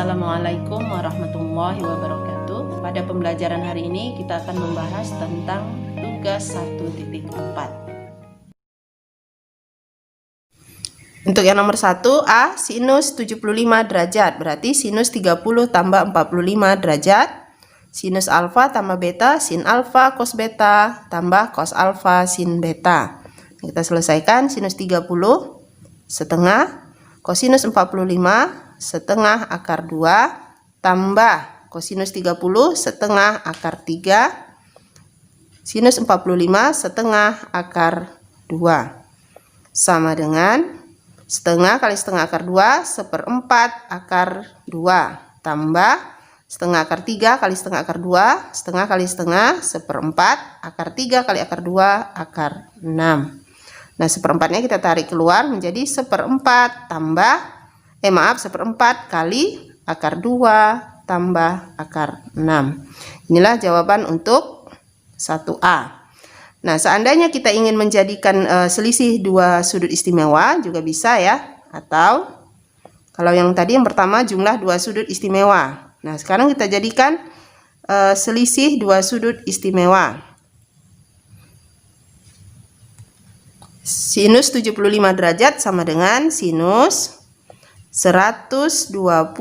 Assalamualaikum warahmatullahi wabarakatuh. Pada pembelajaran hari ini kita akan membahas tentang tugas 1.4. Untuk yang nomor 1 A, sinus 75 derajat, berarti sinus 30 tambah 45 derajat. Sinus alfa tambah beta, sin alfa cos beta tambah cos alfa sin beta. Kita selesaikan. Sinus 30 setengah kosinus 45 setengah akar 2 tambah kosinus 30 setengah akar 3 sinus 45 setengah akar 2 sama dengan setengah kali setengah akar 2 seperempat akar 2 tambah setengah akar 3 kali setengah akar 2 setengah kali setengah seperempat akar 3 kali akar 2 akar 6. Nah, seperempatnya kita tarik keluar menjadi seperempat tambah seperempat kali akar 2 tambah akar 6. Inilah jawaban untuk 1A. Nah, seandainya kita ingin menjadikan selisih dua sudut istimewa juga bisa ya. Atau kalau yang tadi yang pertama jumlah dua sudut istimewa. Nah, sekarang kita jadikan selisih dua sudut istimewa. Sinus 75 derajat sama dengan sinus 120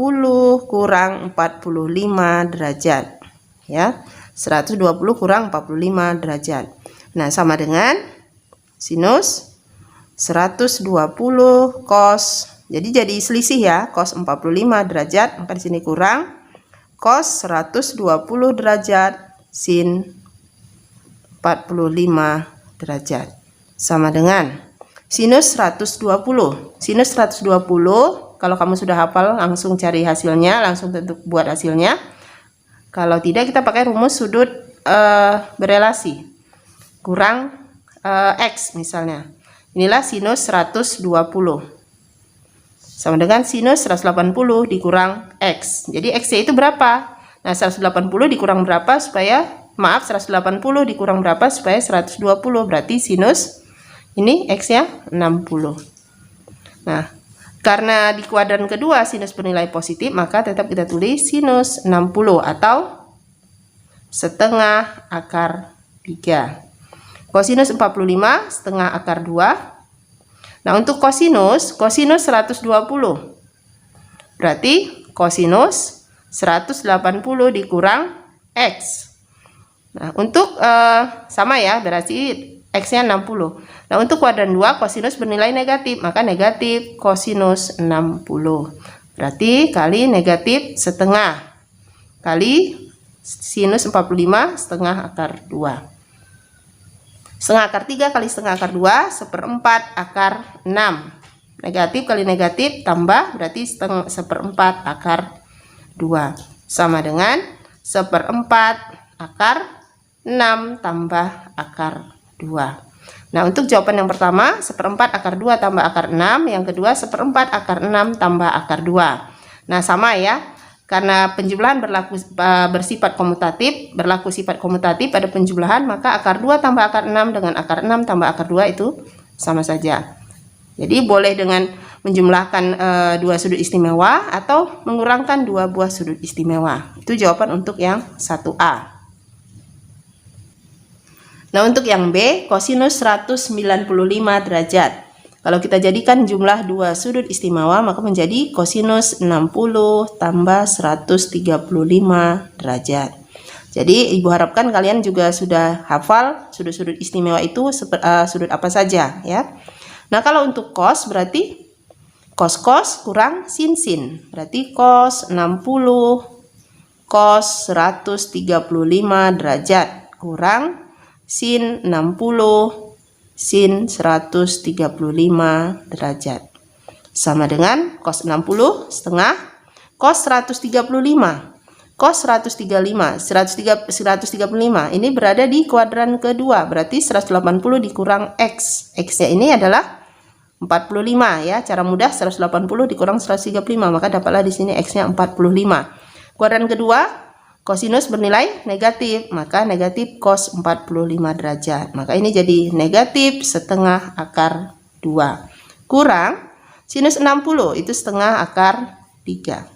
kurang 45 derajat. Ya, 120 kurang 45 derajat. Nah, sama dengan sinus 120 cos. Jadi selisih ya, cos 45 derajat, maka di sini kurang cos 120 derajat sin 45 derajat. Sama dengan sinus 120. Sinus 120, kalau kamu sudah hafal langsung cari hasilnya, langsung tentu buat hasilnya. Kalau tidak kita pakai rumus sudut berelasi. Kurang X misalnya. Inilah sinus 120. Sama dengan sinus 180 dikurang X. Jadi X-nya itu berapa? Nah, 180 dikurang berapa supaya 180 dikurang berapa supaya 120, berarti sinus ini X-nya 60. Nah, karena di kuadran kedua sinus bernilai positif, maka tetap kita tulis sinus 60 atau setengah akar 3. Kosinus 45 setengah akar 2. Nah, untuk kosinus 120. Berarti kosinus 180 dikurang X. Nah, untuk sama ya, berarti X-nya 60. Nah, untuk kuadran 2 kosinus bernilai negatif, maka negatif kosinus 60. Berarti kali negatif setengah kali sinus 45 setengah akar 2. Setengah akar 3 kali setengah akar 2 seperempat akar 6. Negatif kali negatif tambah berarti seperempat akar 2. Sama dengan seperempat akar 6 tambah akar 2. Nah, untuk jawaban yang pertama seperempat akar 2 tambah akar 6, yang kedua seperempat akar 6 tambah akar 2. Nah, sama ya, karena penjumlahan bersifat komutatif, berlaku sifat komutatif pada penjumlahan, maka akar 2 tambah akar 6 dengan akar 6 tambah akar 2 itu sama saja. Jadi boleh dengan menjumlahkan dua sudut istimewa atau mengurangkan dua buah sudut istimewa. Itu jawaban untuk yang 1A. Nah, untuk yang B, kosinus 195 derajat. Kalau kita jadikan jumlah dua sudut istimewa, maka menjadi kosinus 60 tambah 135 derajat. Jadi, Ibu harapkan kalian juga sudah hafal sudut-sudut istimewa itu sudut apa saja ya. Nah, kalau untuk cos berarti cos kurang sin. Berarti cos 60 cos 135 derajat kurang sin 60 sin 135 derajat. Sama dengan cos 60 setengah cos 135. Cos 135 ini berada di kuadran kedua, berarti 180 dikurang X. X-nya ini adalah 45 ya. Cara mudah 180 dikurang 135, maka dapatlah di sini X-nya 45. Kuadran kedua kosinus bernilai negatif, maka negatif cos 45 derajat. Maka ini jadi negatif setengah akar 2. Kurang sinus 60, itu setengah akar 3.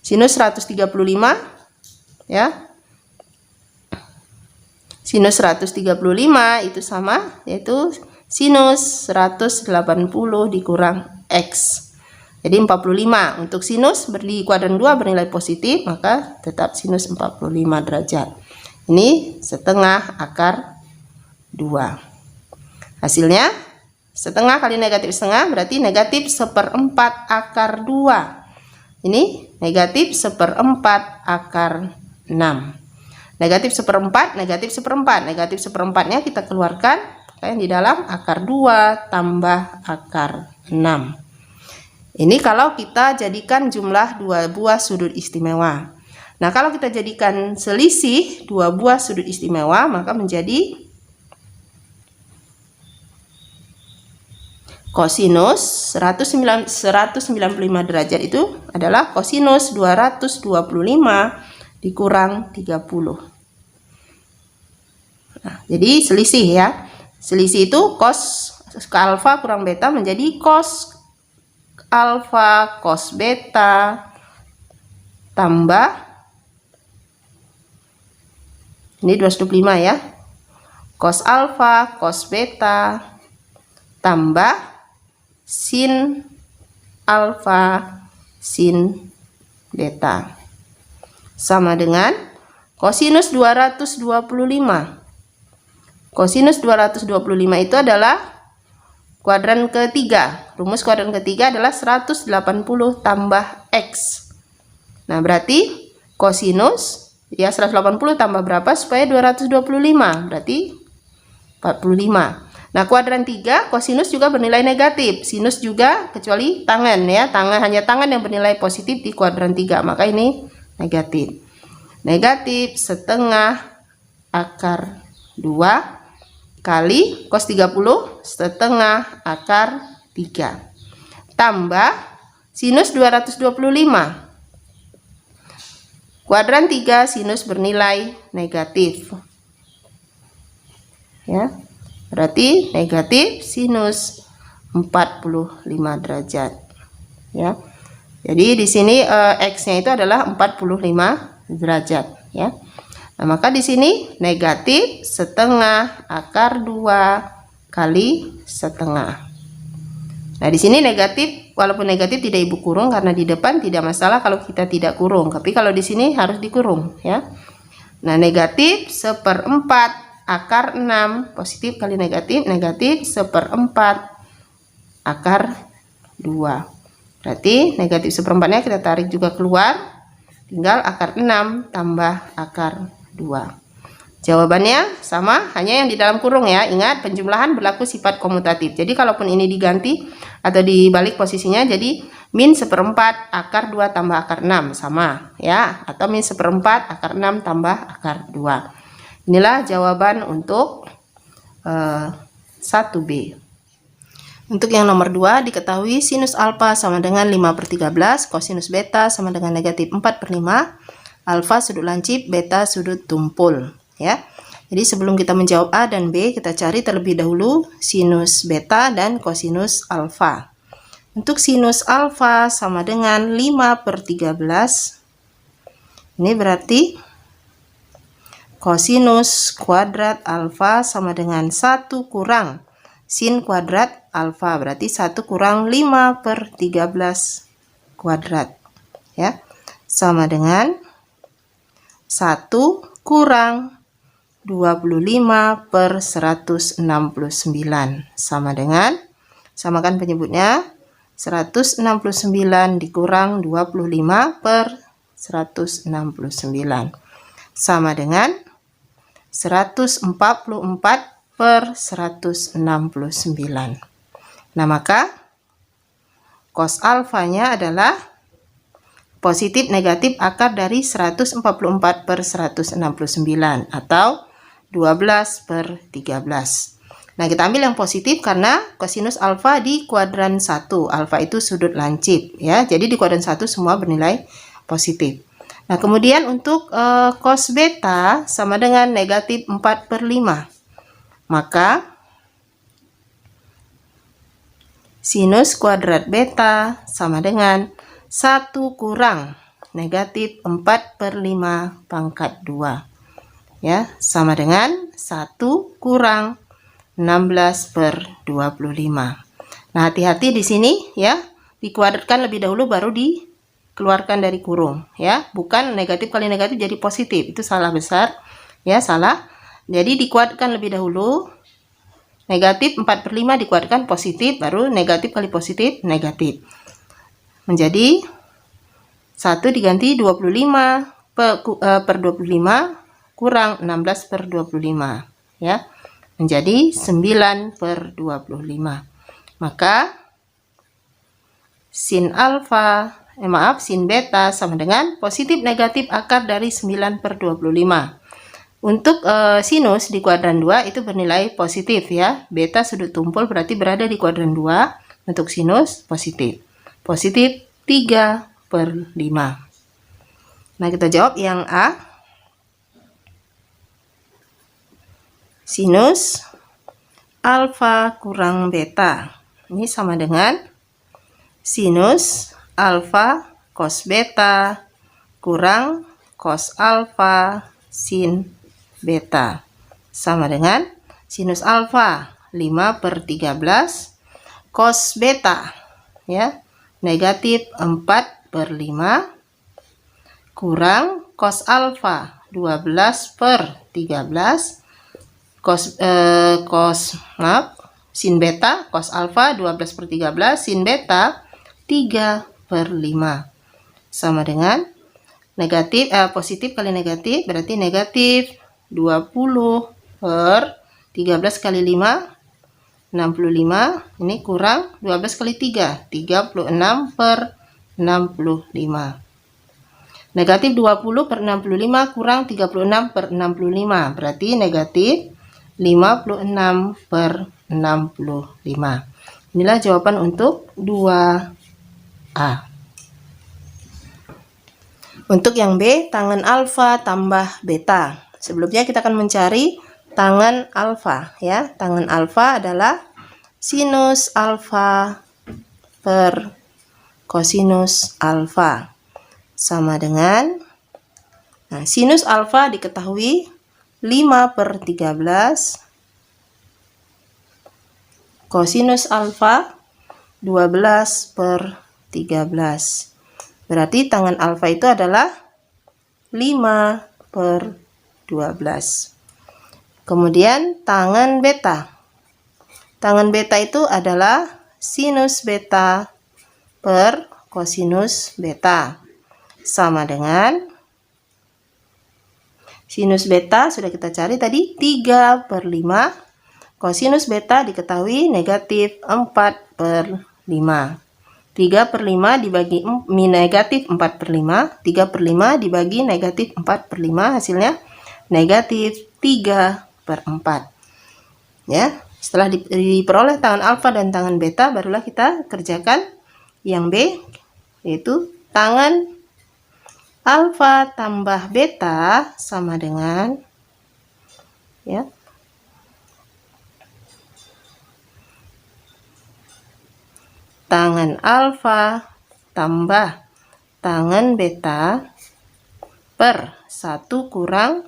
Sinus 135 ya. Sinus 135 itu sama, yaitu sinus 180 dikurang X. Jadi 45. Untuk sinus di kuadran 2 bernilai positif, maka tetap sinus 45 derajat. Ini setengah akar 2. Hasilnya setengah kali negatif setengah berarti negatif 1/4 akar 2. Ini negatif 1/4 akar 6. Negatif 1/4, negatif 1/4. Negatif 1/4-nya kita keluarkan, yang di dalam akar 2 tambah akar 6. Ini kalau kita jadikan jumlah 2 buah sudut istimewa. Nah, kalau kita jadikan selisih 2 buah sudut istimewa, maka menjadi kosinus 195 derajat itu adalah kosinus 225 dikurang 30. Nah, jadi selisih ya. Selisih itu cos alfa kurang beta menjadi cos alfa cos beta tambah, ini 225 ya, cos alfa cos beta tambah sin alfa sin beta sama dengan kosinus 225. Kosinus 225 itu adalah kuadran ketiga. Rumus kuadran ketiga adalah 180 tambah X. Nah, berarti kosinus ya 180 tambah berapa supaya 225? Berarti 45. Nah, kuadran 3 kosinus juga bernilai negatif. Sinus juga kecuali tangan ya. Hanya tangan yang bernilai positif di kuadran 3. Maka ini negatif. Negatif setengah akar 2 kali cos 30 setengah akar 3 tambah sinus 225. Kuadran 3 sinus bernilai negatif. Ya. Berarti negatif sinus 45 derajat. Ya. Jadi di sini X-nya itu adalah 45 derajat, ya. Nah, maka di sini negatif setengah akar 2 kali setengah. Nah, di sini negatif, walaupun negatif tidak ibu kurung karena di depan tidak masalah kalau kita tidak kurung. Tapi kalau di sini harus dikurung, ya. Nah, negatif 1/4 akar 6 positif kali negatif, negatif 1/4 akar 2. Berarti negatif 1/4-nya kita tarik juga keluar, tinggal akar 6 tambah akar 2. Jawabannya sama, hanya yang di dalam kurung ya. Ingat, penjumlahan berlaku sifat komutatif. Jadi kalaupun ini diganti atau dibalik posisinya, jadi min 1/4 akar 2 tambah akar 6 sama ya, atau min 1/4 akar 6 tambah akar 2. Inilah jawaban untuk 1B. Untuk yang nomor 2, diketahui sinus alfa sama dengan 5/13, kosinus beta sama dengan negatif 4/5, alfa sudut lancip, beta sudut tumpul, ya. Jadi sebelum kita menjawab A dan B, kita cari terlebih dahulu sinus beta dan kosinus alfa. Untuk sinus alfa sama dengan 5/13, ini berarti kosinus kuadrat alfa sama dengan 1 kurang sin kuadrat alfa, berarti 1 kurang 5/13 kuadrat, ya, sama dengan 1 kurang 25/169 sama dengan, samakan penyebutnya, 169 dikurang 25/169 sama dengan 144/169. Nah, maka cos alfanya adalah positif negatif akar dari 144/169 atau 12/13. Nah, kita ambil yang positif karena kosinus alfa di kuadran 1. Alfa itu sudut lancip, ya. Jadi di kuadran 1 semua bernilai positif. Nah, kemudian untuk cos beta sama dengan negatif 4/5. Maka sinus kuadrat beta sama dengan 1 kurang negatif 4/5 pangkat 2. Ya, sama dengan 1 kurang 16/25. Nah, hati-hati di sini ya, dikuadratkan lebih dahulu baru dikeluarkan dari kurung ya, bukan negatif kali negatif jadi positif, itu salah besar ya, salah. Jadi dikuadratkan lebih dahulu, negatif 4/5 dikuadratkan positif, baru negatif kali positif negatif. Menjadi 1 diganti 25 per 25 kurang 16/25 ya, menjadi 9/25. Maka sin beta sama dengan positif negatif akar dari 9/25. Untuk sinus di kuadran 2 itu bernilai positif ya. Beta sudut tumpul berarti berada di kuadran 2. Untuk sinus positif. Positif 3/5. Nah, kita jawab yang A. Sinus alfa kurang beta. Ini sama dengan sinus alfa cos beta kurang cos alfa sin beta. Sama dengan sinus alfa 5/13 cos beta ya, negatif 4/5 kurang cos alfa 12/13 sin beta cos alfa 12/13 sin beta 3/5 sama dengan negatif positif kali negatif berarti negatif 20/13 kali 5 65, ini kurang 12 kali 3 36/65. Negatif 20/65 kurang 36/65 berarti negatif 56/65. Inilah jawaban untuk 2A. Untuk yang B, tangen alfa tambah beta. Sebelumnya kita akan mencari tangen alfa ya. Tangen alfa adalah sinus alfa per kosinus alfa sama dengan sinus alfa diketahui 5/13 kosinus alfa 12/13. Berarti tangen alfa itu adalah 5/12. Kemudian tangen beta. Tangen beta itu adalah sinus beta per kosinus beta. Sama dengan sinus beta sudah kita cari tadi 3/5. Kosinus beta diketahui negatif 4/5. 3/5 dibagi negatif 4/5. 3/5 dibagi negatif 4/5 hasilnya negatif 3/4. Ya, setelah diperoleh tangen alfa dan tangen beta barulah kita kerjakan yang B, yaitu tangen alfa tambah beta sama dengan ya, tangen alfa tambah tangen beta per 1 kurang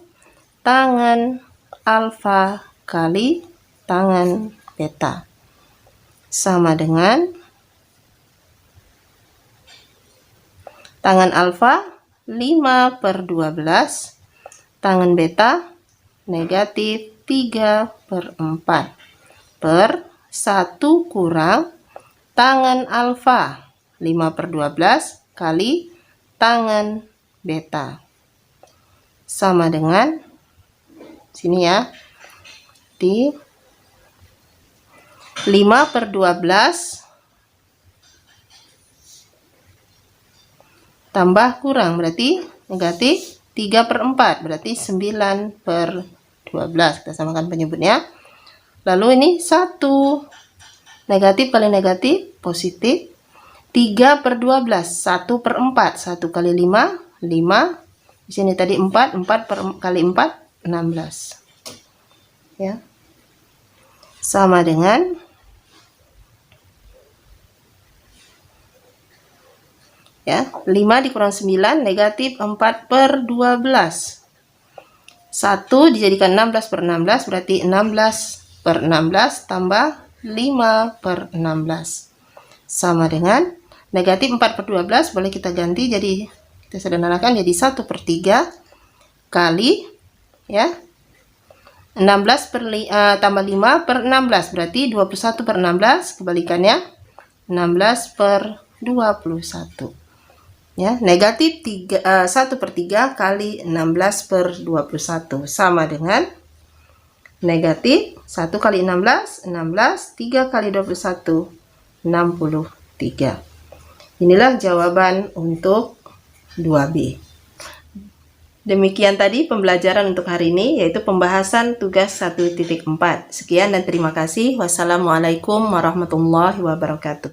tangen alfa kali tangen beta sama dengan tangen alfa 5/12 tangen beta negatif 3/4 per 1 kurang tangen alfa 5/12 kali tangen beta sama dengan sini ya, di 5/12 tambah kurang berarti negatif 3/4 berarti 9/12. Kita samakan penyebutnya. Lalu ini 1 negatif kali negatif positif 3/12 1/4 1 kali 5 5 di sini tadi 4 kali 4 16 ya, sama dengan ya 5 dikurang 9 negatif 4/12. 1 dijadikan 16/16 berarti 16/16 tambah 5/16 sama dengan negatif 4/12. Boleh kita ganti, jadi kita sederhanakan jadi 1/3 kali ya 16 tambah 5/16 berarti 21/16, kebalikannya 16/21 ya. Negatif 1/3 kali 16/21 sama dengan negatif 1 kali 16 16, 3 kali 21 63. Inilah jawaban untuk 2B. Demikian tadi pembelajaran untuk hari ini, yaitu pembahasan tugas 1.4. Sekian dan terima kasih. Wassalamualaikum warahmatullahi wabarakatuh.